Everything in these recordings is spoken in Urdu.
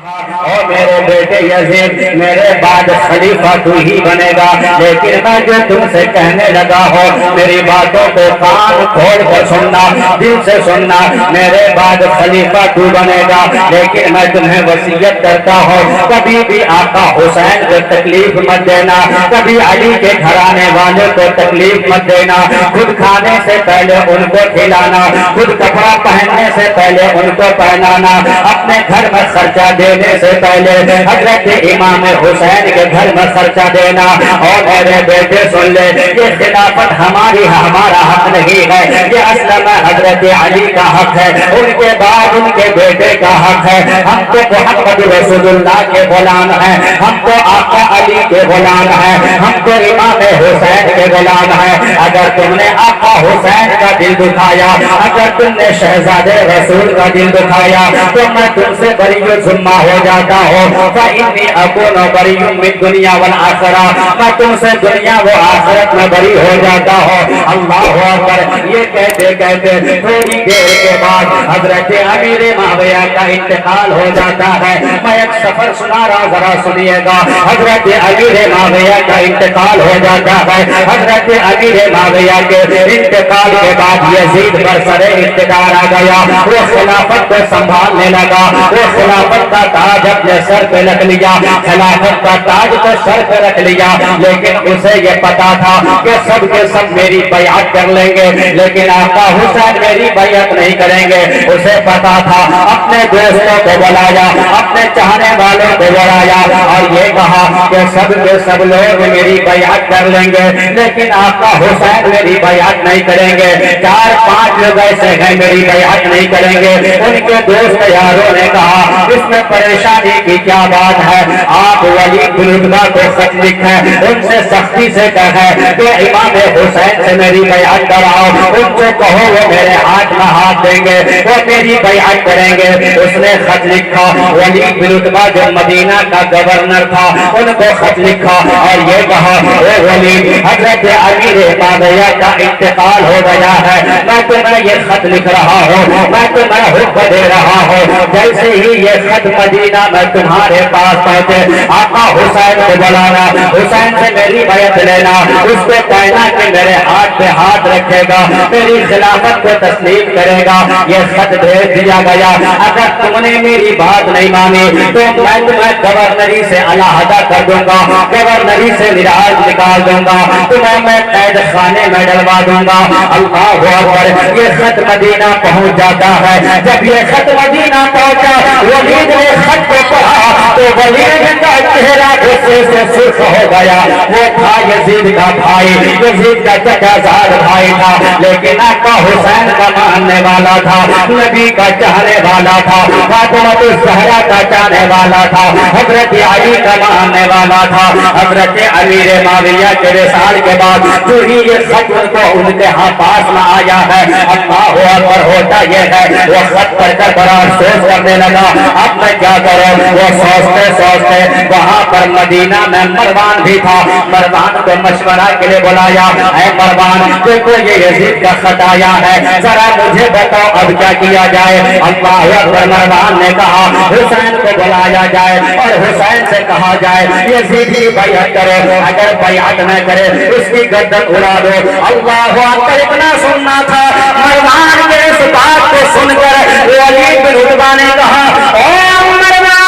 اور میرے بیٹے یزید میرے بعد خلیفہ تو ہی بنے گا، لیکن میں جو تم سے کہنے لگا ہوں میری باتوں کو کان کھول کر سننا، دل سے سننا۔ میرے بعد خلیفہ تو بنے گا، لیکن میں تمہیں وصیت کرتا ہوں کبھی بھی آقا حسین کو تکلیف مت دینا، کبھی علی کے گھرانے والوں کو تکلیف مت دینا۔ خود کھانے سے پہلے ان کو کھلانا، خود کپڑا پہننے سے پہلے ان کو پہنانا، اپنے گھر میں خرچہ دینے سے پہلے حضرت امام حسین کے گھر میں خرچہ دینا۔ اور میرے بیٹے سن لے، یہ خلافت ہمارا حق نہیں ہے، یہ اصل میں حضرت علی کا حق ہے، ان کے بعد ان کے بیٹے کا حق ہے۔ ہم کو محمد رسول اللہ کے غلام ہیں، ہم کو آقا علی کے غلام ہیں، ہم کو امام حسین کے غلام ہیں۔ اگر تم نے آقا حسین کا دل دکھایا، اگر تم نے شہزادے رسول کا دل دکھایا، تو میں تم سے بری ذمہ ہو جاتا ہوں۔ فإني أكون بريء من الدنيا والآخرة، میں تم سے دنیا و آخرت میں بری ہو جاتا ہوں۔ اللہ اکبر۔ یہ کہتے کہتے تھوڑی دیر کے بعد حضرت امیر معاویہ کا انتقال ہو جاتا ہے۔ میں ایک سفر سنا رہا، ذرا سنیے گا۔ حضرت امیر معاویہ کا انتقال ہو جاتا ہے۔ حضرت امیر معاویہ کے انتقال کے بعد یزید برسر اقتدار آ گیا، وہ خلافت کو سنبھالنے لگا، وہ خلافت کا تاج اپنے سر پہ رکھ لیا، خلافت کا تاج تو سر پہ رکھ لیا، لیکن اسے یہ پتا تھا کہ سب کے سب میری بیعت کر لیں گے، لیکن آقا حسین میری بیعت نہیں کریں گے۔ اسے پتا تھا، اپنے دوستوں کو بلایا، اپنے چاہنے والوں کو بلایا اور یہ کہا کہ سب کے سب لوگ میری بیعت کر لیں گے، لیکن آقا حسین میری بیعت نہیں کریں گے۔ 4-5 لوگ ایسے ہیں میری بیعت نہیں کریں گے۔ ان کے دوست یاروں نے کہا اس میں پریشانی کی کیا بات ہے، آپ ولید بن عتبہ کو خط لکھیں، ان سے سختی سے کہیں کہ امام حسین سے میری بیعت کراؤ، ان کو کہو وہ میرے ہاتھ میں ہاتھ دیں گے، وہ میری بیعت کریں گے۔ اس نے خط لکھا، ولید بن عتبہ جو مدینہ کا گورنر تھا ان کو خط لکھا اور یہ کہا اے ولید، حضرت امیر معاویہ کا انتقال ہو گیا ہے، میں تمہیں یہ خط لکھ رہا ہوں، میں تمہیں حکم دے رہا ہوں، جیسے ہی یہ خط مدینہ میں تمہارے پاس پہنچے آقا حسین کو بلانا، حسین سے میری بیعت لینا، اس کو کہنا کہ میرے ہاتھ پہ ہاتھ رکھے گا، میری خلافت کو تسلیم کرے گا۔ یہ خط بھیج دیا گیا، اگر تم نے میری بات نہیں مانی تو میں تمہیں گورنری سے علیحدہ کر دوں گا، گورنری سے نراج نکال دوں گا، تمہیں میں قید خانے میں ڈلوا دوں گا۔ اللہ اکبر۔ یہ خط مدینہ پہنچ جاتا ہے۔ جب یہ خط مدینہ پہنچا، ولید نے خط کو پڑھا تو ولید کا چہرہ غصے سے سرخ ہو گیا۔ وہ تھا یزید کا بھائی، یزید کا چچا زاد بھائی تھا، لیکن آقا حسین کا ماننے والا تھا، نبی کا چاہنے والا تھا، فاطمہ الزہرا کا چاہنے والا تھا، حضرت علی کا ماننے والا تھا۔ حضرت امیر معاویہ کے وصال کے بعد جو ہی یہ خط ان کے ہاں پاس میں آیا ہے، اللہ اکبر، ہوتا یہ ہے وہ خط پڑھ کر بڑا افسوس کرنے لگا، اب میں کیا کروں؟ وہ سوچتے سوچتے وہاں پر مدینہ میں مروان بھی تھا، مروان کو مشورہ کے لیے بلایا، اے مروان دیکھو یہ یزید کا خط آیا ہے، ذرا مجھے بتاؤ اب کیا کیا جائے؟ اللہ اکبر۔ مروان نے کہا حسین کو بلایا جائے اور حسین سے کہا جائے یزید کی بیعت کرو، اگر بیعت نہ کرے اس کی گردن اڑا دو۔ اللہ اکبر۔ اتنا سننا تھا، مروان کے اس بات کو سن کر ولید بن عتبہ نے کہا او مروان،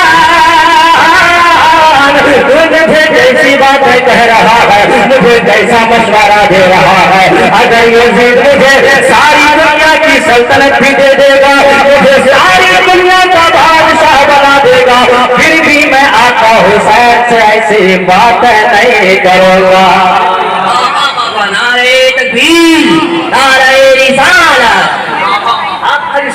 مجھے جیسی باتیں کہہ رہا ہے، مجھے جیسا مشورہ دے رہا ہے، اگر یزید مجھے ساری دنیا کی سلطنت بھی دے دے گا، مجھے ساری دنیا کا بادشاہ بنا دے گا، پھر بھی میں آقا حسین سے ایسی باتیں نہیں کروں گا۔ نعرہ تکبیر، نعرہ رسالت۔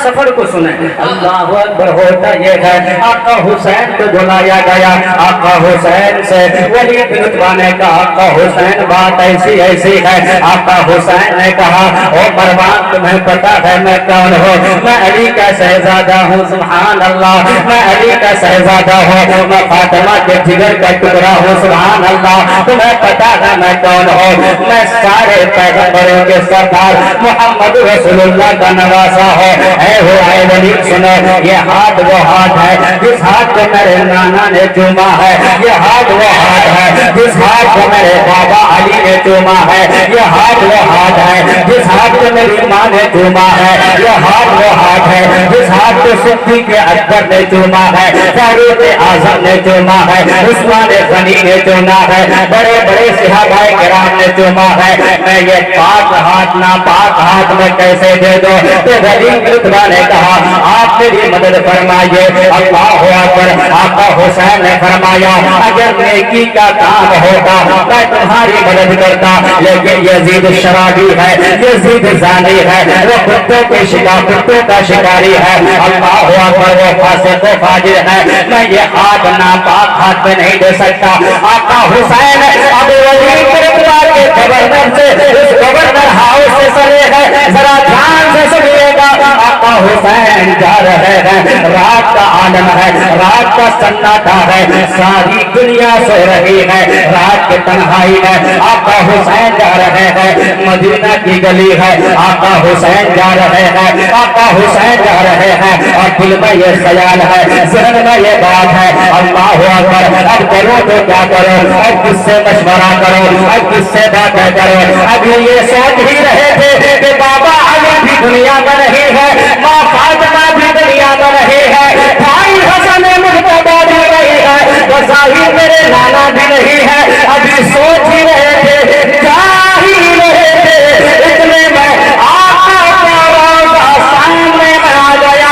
سفر کو سنیں، اللہ اکبر۔ ہوتا یہ ہے آقا حسین کو بلایا گیا، آقا حسین سے ولید بن عتبہ نے کہا آقا حسین بات ایسی ایسی ہے۔ آقا حسین نے کہا او مروان تمہیں پتا ہے میں کون ہوں؟ میں علی کا شہزادہ ہوں، سبحان اللہ، میں علی کا شہزادہ ہوں، میں فاطمہ کے جگر کا ٹکڑا ہوں، سبحان اللہ، تمہیں پتا ہے میں کون ہوں؟ میں سارے پیغمبروں کے سردار محمد رسول اللہ کا نواسا ہوں۔ اے ہو اے ولی سنو، یہ ہاتھ وہ ہاتھ ہے جس ہاتھ کو میرے نانا نے چوما ہے، یہ ہاتھ وہ ہاتھ ہے جس ہاتھ کو میرے بابا علی نے چوما ہے، یہ ہاتھ وہ ہاتھ ہے جس ہاتھ کو میری ماں نے چوما ہے، یہ ہاتھ وہ ہاتھ ہے جس ہاتھ کو صدیق اکبر نے چوما ہے، فاروق اعظم نے چوما ہے، عثمان غنی نے چوما ہے، بڑے بڑے صحابہ کرام نے چوما ہے۔ میں یہ پاک ہاتھ ناپاک ہاتھ میں کیسے دے دو؟ تو غریب رتبہ نے کہا آپ میری مدد فرمائیے۔ اللہ اکبر۔ آقا حسین نے فرمایا اگر نیکی کا کام ہوتا میں تمہاری مدد کرتا، لیکن یزید شرابی ہے، یزید زانی ہے، وہ کتوں کے شکار، کتوں کا شکاری ہے۔ اللہ اکبر۔ وہ فاسق و فاجر ہے، میں یہ ہاتھ ناپاک ہاتھ میں نہیں دے سکتا۔ آقا حسین اب ولید رتبہ کے گورنر سے، اس گورنر ہاؤس سے سنے ہے، ذرا دھیان سے سنیے گا۔ آقا حسین جا رہے ہیں، رات کا عالم ہے، رات کا سناٹا ہے، ساری دنیا سو رہی ہے، رات کی تنہائی ہے۔ آقا حسین جا رہے ہیں، مدینہ کی گلی ہے، آقا حسین جا رہے ہیں، آقا حسین جا رہے ہیں، اور دل میں یہ خیال ہے، ذہن میں یہ بات ہے، اللہ اکبر اب کرو تو کیا کرو، اب کس سے مشورہ کرو، اب کس سے باتیں کرو۔ اب یہ سوچ ہی رہے تھے کہ بابا علی بھی دنیا میں نہیں ہے، ماں فاطمہ بھی دنیا میں نہیں ہے، بھائی حسن مجتبی بھی نہیں ہے، وظاہر میرے نانا بھی نہیں ہے۔ ابھی سوچ ہی رہے تھے، جا ہی رہے تھے، اتنے میں آقا کا روضہ سامنے میں آ گیا،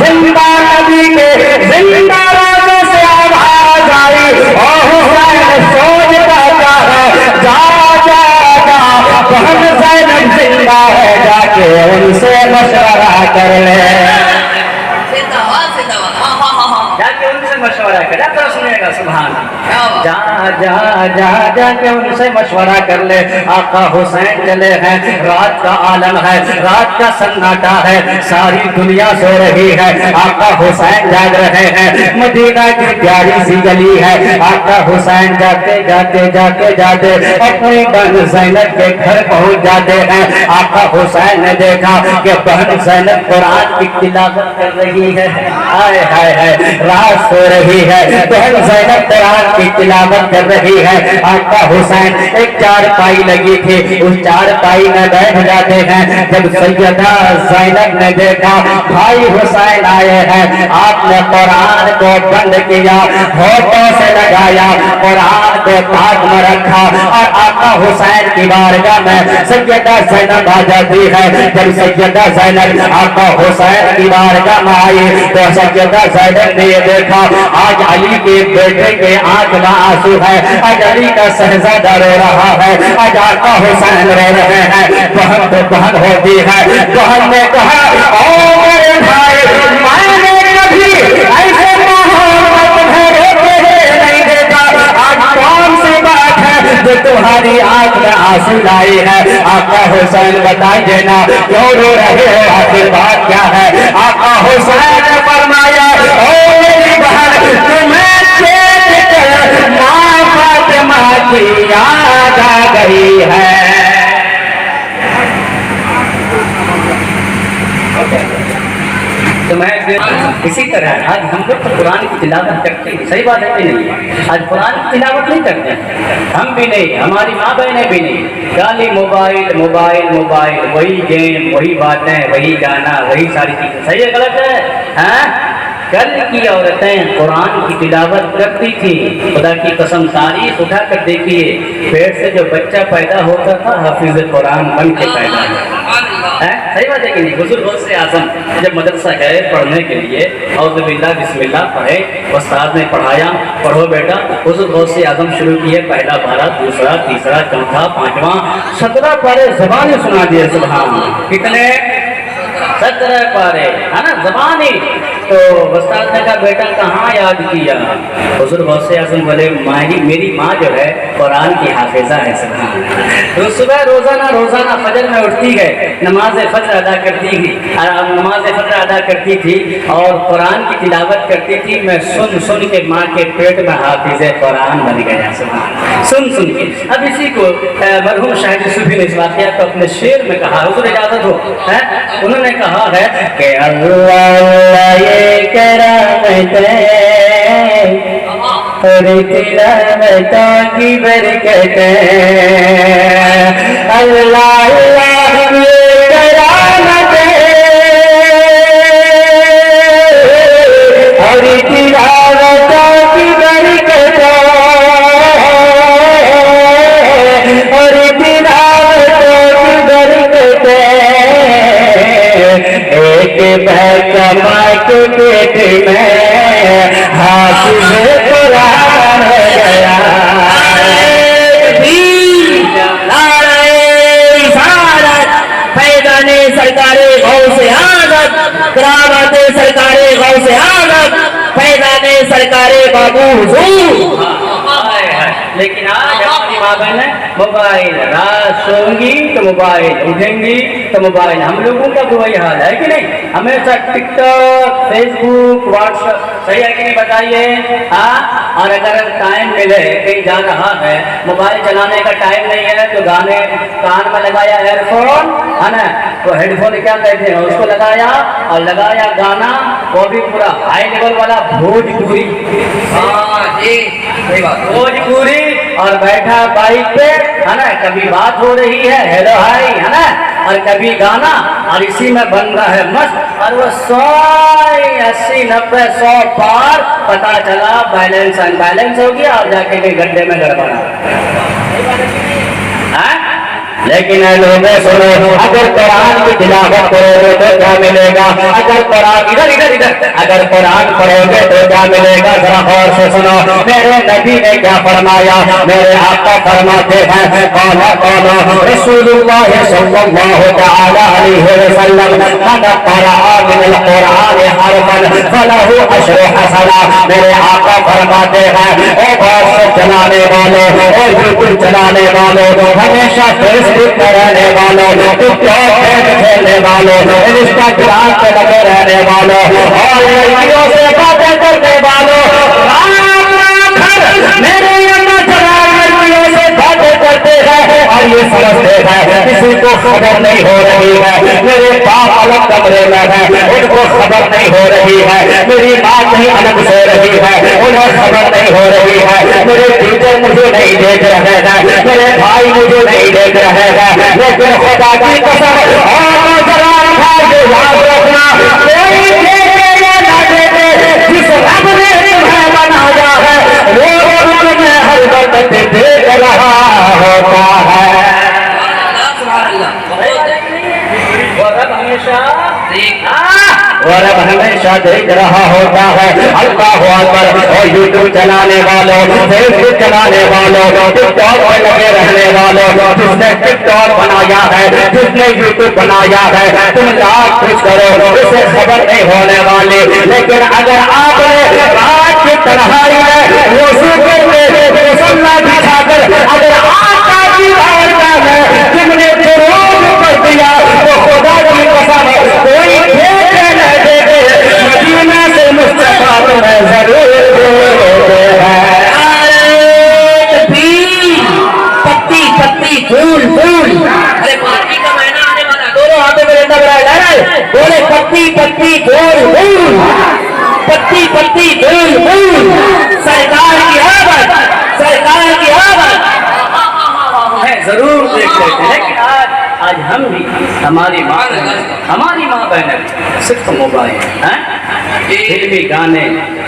زندہ نبی کے زندہ روضے سے آواز آئی، او حسین سوچتا کیا ہے، جا جا جا بہن زینب زندہ ہے، جا کے ان سے مشورہ کر لے، جا کے ان سے مشورہ کر، اب سنیے گا سبحان اللہ، جا جا جا جا کے ان سے مشورہ کر لے۔ آقا حسین چلے ہیں، رات کا عالم ہے، رات کا سناٹا ہے، ساری دنیا سو رہی ہے، آقا حسین جاگ رہے ہیں، مدینہ کی پیاری سی گلی ہے، آقا حسین جاتے جاتے جاتے جاتے اپنی بہن زینب کے گھر پہنچ جاتے ہیں۔ آقا حسین نے دیکھا کہ بہن زینب قرآن کی تلاوت کر رہی ہے، ہائے ہائے ہائے، رات سو رہی ہے، بہن زینب قرآن کی تلاوت کر رہی ہے۔ آقا حسین ایک چارپائی لگی تھی، اس چارپائی میں بیٹھ جاتے ہیں۔ جب سیدہ زینب نے دیکھا بھائی حسین آئے ہیں، آپ نے قرآن کو بند کیا، ہونٹوں سے لگایا، قرآن کو تاج میں رکھا، اور آقا حسین کی بارگاہ میں سیدہ زینب آ جاتی ہے۔ جب سیدہ زینب آقا حسین کی بارگاہ میں آئی تو سیدہ زینب نے یہ دیکھا آج علی کے بیٹے کے آنکھ میں آنسو ہے، آج علی کا شہزادہ رو رہا ہے، آج آقا حسین رو رہے ہیں۔ بہن تو بہن ہوتی ہے، بہن نے کہا او میرے بھائی، میں نے کبھی ایسے ماحول میں تمہیں روتے ہوئے نہیں دیکھا، آج کون سی بات ہے جو تمہاری آنکھ میں آنسو لائی ہے؟ آقا حسین بتائیے نا کیوں رو رہے ہو، آخر بات کیا ہے؟ آقا حسین نے فرمایا او میری بہن، تمہیں دیکھ کر ماں فاطمہ کی یاد آ گئی ہے۔ تو میں اسی طرح آج ہم لوگ تو قرآن کی تلاوت کرتے ہیں، صحیح بات ہے کہ نہیں؟ آج قرآن کی تلاوت نہیں کرتے ہیں، ہم بھی نہیں، ہماری ماں بہنیں بھی نہیں، خالی موبائل موبائل موبائل، وہی گیم، وہی باتیں، وہی گانا، وہی ساری چیزیں، صحیح ہے غلط ہے؟ ہاں کل کی عورتیں قرآن کی تلاوت کرتی تھی، خدا کی قسم تاریخ اٹھا کر دیکھیے، پیٹ سے جو بچہ پیدا ہوتا تھا حافظ قرآن بن کے پیدا ہوتا ہے، صحیح بات ہے کہ نہیں؟ حضور غوث اعظم جب مدرسہ گئے پڑھنے کے لیے، اعوذ باللہ بسم اللہ پڑھے، استاد نے پڑھایا پڑھو بیٹا، حضور غوث اعظم شروع کیے، پہلا پارہ، دوسرا، تیسرا، چوتھا، پانچواں، 17 پارے زبانی سنا دیے، سبحان اللہ، کتنے؟ 17 پارے، ہے نا، زبانی تو استاد نے کہا بیٹا کہاں یاد کیا؟ حضور غوث اعظم بولے میری ماں جو ہے قرآن کی حافظہ ہے سبحان اللہ۔ تو صبح روزانہ فجر میں اٹھتی ہے، نماز فجر ادا کرتی تھی اور قرآن کی تلاوت کرتی تھی۔ میں سن کے ماں کے پیٹ میں حافظ قرآن بن گیا سبحان اللہ، سن کے۔ اب اسی کو مرحوم شاہد صوفی نے اس واقعہ کو اپنے شعر میں کہا، حضور اجازت ہو، انہوں نے کہا ہے کہ اللہ یہ کرامتیں اور تلاوتوں کی برکتیں، اللہ یہ کرامتیں اور تلاوتوں کی برکتیں، اور تلاوتوں کی برکتیں، ایک بہکما کے پیٹ میں حافظ قرآن گیا۔ فیضان سرکار غوث اعظم، کرامات سرکار غوث اعظم، فیضان سرکار بابو حضور۔ لیکن آج ہماری ماں بہنیں موبائل، رات سوئیں گی تو موبائل، اٹھیں گی تو موبائل۔ ہم لوگوں کا تو وہی حال ہے کہ نہیں؟ ہمیشہ ٹک ٹاک، فیس بک، واٹس ایپ، صحیح ہے کہ نہیں بتائیے؟ ہاں، اور اگر ٹائم ملے کہیں جا رہا ہے، موبائل چلانے کا ٹائم نہیں ہے تو گانے کان میں لگایا، ایئر فون ہے نا، تو ہیڈ فون کیا کہتے ہیں اس کو لگایا اور لگایا گانا، وہ بھی پورا ہائی لیول والا بھوجپوری، بھوجپوری، اور بیٹھا بائک پہ ہے نا، کبھی بات ہو رہی ہے ہیلو ہائی ہے نا، اور کبھی گانا، اور اسی میں بن رہا ہے مست، اور وہ 80-90-100 پار، پتا چلا بیلنس ان بیلنس ہو گیا اور جا کے گڈھے میں گڑبڑا۔ لیکن اے لوگوں سنو، اگر قرآن کی تلاوت کرو گے تو کیا ملے گا؟ اگر قرآن اگر قرآن پڑھو گے تو کیا ملے گا؟ ذرا غور سے سنو، میرے نبی نے کیا فرمایا؟ میرے آقا فرماتے ہیں قال رسول اللہ صلی اللہ تعالی علیہ وسلم من قرأ من القرآن حرفا فلہ عشر حسنات۔ میرے آقا فرماتے ہیں اے غور سے چلانے والوں، اے یوٹیوب چلانے والوں، ہمیشہ رہنے والوں، کھیلنے والوں، انسٹاگرام پہ لگے رہنے والوں، اور لڑکیوں سے باتیں کرنے والوں، میرے لڑکیوں سے باتیں کرتے ہیں اور یہ سمجھتے ہیں کسی کو خبر نہیں ہو رہی ہے، میرے باپ الگ کمرے میں ہے ان کو خبر نہیں ہو رہی ہے، میری ماں کہیں الگ سو رہی ہے انہیں خبر نہیں ہو رہی ہے، میرے ٹیچر مجھے نہیں دیکھ رہے ہیں، میرے بھائی مجھے نہیں دیکھ رہے ہیں، لیکن خدا کی قسم اور ذرا یاد رکھنا، کوئی دیکھے یا نہ دیکھے، جس رب نے تمہیں بنایا ہے وہ تمہیں ہر وقت دیکھ رہا ہوتا ہے۔ اور اب ہمیشہ دیکھ رہا ہوتا ہے۔ اللہ اکبر۔ اور یوٹیوب چلانے والوں، فیس بک چلانے والوں، ٹک ٹاک میں لگے رہنے والوں، جس نے ٹک ٹاک بنایا ہے، جس نے یوٹیوب بنایا ہے، تم لاکھ کچھ کرو اسے خبر نہیں ہونے والی، لیکن اگر آپ نے رات کی تنہائی میں وضو کرتے مصلی بچھا کر اگر آقا کی بارگاہ میں تم نے درود پڑھ دیا تو خدا کی قسم کوئی دیکھے نہ دیکھے مدینہ سے مصطفیٰ تمہیں ضرور دیتے ہیں۔ پتی پتی پھول پھول، ارے پارٹی کا مہینہ آنے والا، دونوں ہاتھوں میں لیتا بڑھائے بولے پتی پتی پھول پھول، پتی پتی پھول پھول، سرکار کی آمد، سرکار کی آمد ہے ضرور دیکھ لیتے ہیں۔ لیکن آج ہم بھی ہماری ماں بہن صرف موبائل، فلمی گانے،